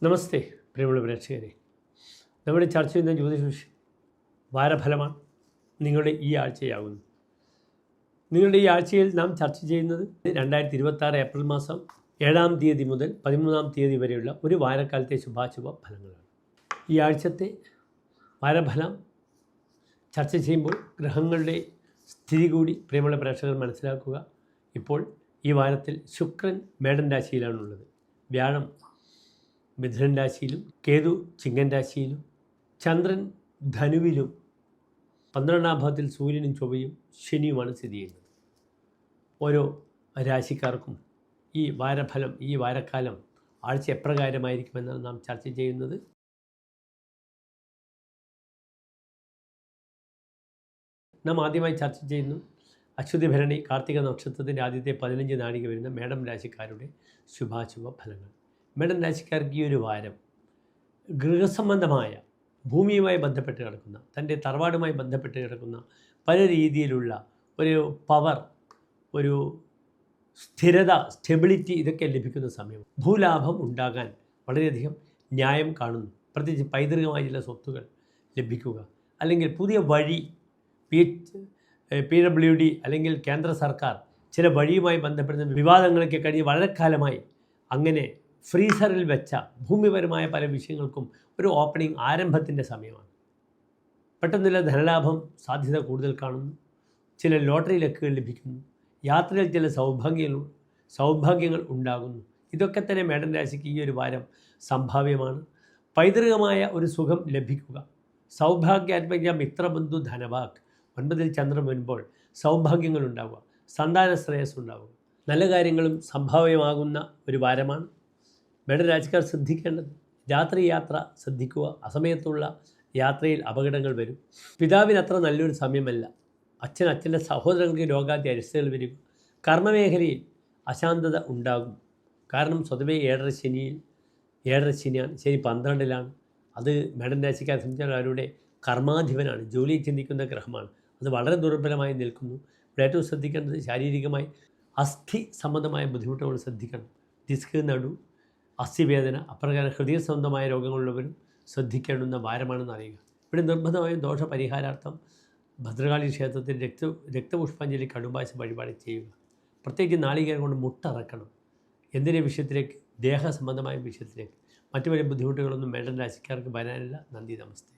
നമസ്തേ പ്രിയമുള്ള പ്രേക്ഷകരെ, നമ്മുടെ ചർച്ച ചെയ്യുന്ന ജ്യോതിഷ വിഷയം വാരഫലമാണ്. നിങ്ങളുടെ ഈ ആഴ്ചയാകുന്നു. നിങ്ങളുടെ ഈ ആഴ്ചയിൽ നാം ചർച്ച ചെയ്യുന്നത് 2026 ഏപ്രിൽ മാസം 7-ാം തീയതി മുതൽ 13-ാം തീയതി വരെയുള്ള ഒരു വാരക്കാലത്തെ ശുഭാശുഭ ഫലങ്ങളാണ്. ഈ ആഴ്ചത്തെ വാരഫലം ചർച്ച ചെയ്യുമ്പോൾ ഗ്രഹങ്ങളുടെ സ്ഥിതി കൂടി പ്രിയമുള്ള പ്രേക്ഷകർ മനസ്സിലാക്കുക. ഇപ്പോൾ ഈ വാരത്തിൽ ശുക്രൻ മേടൻ രാശിയിലാണുള്ളത്, വ്യാഴം മിഥുനൻ രാശിയിലും, കേതു ചിങ്ങൻ രാശിയിലും, ചന്ദ്രൻ ധനുവിലും, 12-ാം ഭാവത്തിൽ സൂര്യനും ചൊവ്വയും ശനിയുമാണ് സ്ഥിതി ചെയ്യുന്നത്. ഓരോ രാശിക്കാർക്കും ഈ വാരഫലം, ഈ വാരക്കാലം ആഴ്ച എപ്രകാരമായിരിക്കുമെന്നാണ് നാം ചർച്ച ചെയ്യുന്നത്. നാം ആദ്യമായി ചർച്ച ചെയ്യുന്നു അശ്വതി ഭരണി കാർത്തിക നക്ഷത്രത്തിൻ്റെ ആദ്യത്തെ 15 നാഴിക വരുന്ന മേടം രാശിക്കാരുടെ ശുഭാശുഭ ഫലങ്ങൾ. മേടൻ രാശിക്കാർക്ക് ഈ ഒരു വാരം ഗൃഹസംബന്ധമായ, ഭൂമിയുമായി ബന്ധപ്പെട്ട് കിടക്കുന്ന, തൻ്റെ തറവാടുമായി ബന്ധപ്പെട്ട് കിടക്കുന്ന പല രീതിയിലുള്ള ഒരു പവർ, ഒരു സ്ഥിരത, സ്റ്റെബിലിറ്റി ഇതൊക്കെ ലഭിക്കുന്ന സമയം. ഭൂലാഭം ഉണ്ടാകാൻ വളരെയധികം ന്യായം കാണുന്നു. പ്രത്യേകിച്ച് പൈതൃകമായ ചില സ്വത്തുകൾ ലഭിക്കുക, അല്ലെങ്കിൽ പുതിയ വഴി, PWD അല്ലെങ്കിൽ കേന്ദ്ര സർക്കാർ ചില വഴിയുമായി ബന്ധപ്പെടുന്ന വിവാദങ്ങളൊക്കെ കഴിഞ്ഞ് വളരെ കാലമായി അങ്ങനെ ഫ്രീസറിൽ വെച്ച ഭൂമിപരമായ പല വിഷയങ്ങൾക്കും ഒരു ഓപ്പണിംഗ്, ആരംഭത്തിൻ്റെ സമയമാണ്. പെട്ടെന്നുള്ള ധനലാഭം സാധ്യത കൂടുതൽ കാണുന്നു. ചില ലോട്ടറി ലക്കുകൾ ലഭിക്കുന്നു. യാത്രയിൽ ചില സൗഭാഗ്യങ്ങൾ ഉണ്ടാകുന്നു. ഇതൊക്കെ തന്നെ മേടൻ രാശിക്ക് ഈ ഒരു വാരം സംഭാവ്യമാണ്. പൈതൃകമായ ഒരു സുഖം ലഭിക്കുക, സൗഭാഗ്യാത്മക മിത്രബന്ധു ധനവാക്, 9-ൽ ചന്ദ്രൻ വരുമ്പോൾ സൗഭാഗ്യങ്ങൾ ഉണ്ടാവുക, സന്താന ശ്രേയസ് ഉണ്ടാവുക, നല്ല കാര്യങ്ങളും സംഭാവ്യമാകുന്ന ഒരു വാരമാണ്. മേടൻ രാശിക്കാർ ശ്രദ്ധിക്കേണ്ടത് യാത്ര ശ്രദ്ധിക്കുക. അസമയത്തുള്ള യാത്രയിൽ അപകടങ്ങൾ വരും. പിതാവിന് അത്ര നല്ലൊരു സമയമല്ല. അച്ഛൻ്റെ സഹോദരങ്ങൾക്ക് രോഗാദി അരിഷ്ടകൾ വരും. കർമ്മമേഖലയിൽ അശാന്തത ഉണ്ടാകും. കാരണം സ്വതവേ 7.5 ശനിയാണ്. ശനി 12-ലാണ്. അത് മേടൻ രാശിക്കാരെ സംബന്ധിച്ചാൽ അവരുടെ കർമാധിപനാണ്, ജോലിയെ ചിന്തിക്കുന്ന ഗ്രഹമാണ്. അത് വളരെ ദുർബലമായി നിൽക്കുന്നു. ഇവിടെ ഏറ്റവും ശ്രദ്ധിക്കേണ്ടത് ശാരീരികമായി അസ്ഥി സംബന്ധമായ ബുദ്ധിമുട്ടുകൾ ശ്രദ്ധിക്കണം. ഡിസ്ക്, നടു, അസ്ഥിവേദന, അപ്രകാരം ഹൃദയ സംബന്ധമായ രോഗങ്ങളുള്ളവരും ശ്രദ്ധിക്കേണ്ടുന്ന വാരമാണെന്ന് അറിയുക. ഇവിടെ നിർബന്ധമായും ദോഷപരിഹാരാർത്ഥം ഭദ്രകാളി ക്ഷേത്രത്തിൽ രക്തപുഷ്പാഞ്ജലി കടുംബാശ വഴിപാട് ചെയ്യുക. പ്രത്യേകിച്ച് നാളികേരം കൊണ്ട് മുട്ടറക്കണം. എന്തിൻ്റെ വിഷയത്തിലേക്ക്? ദേഹസംബന്ധമായ വിഷയത്തിലേക്ക്. മറ്റു വല്ല ബുദ്ധിമുട്ടുകളൊന്നും മേടൻ രാശിക്കാർക്ക് വരാനില്ല. നന്ദി, നമസ്തേ.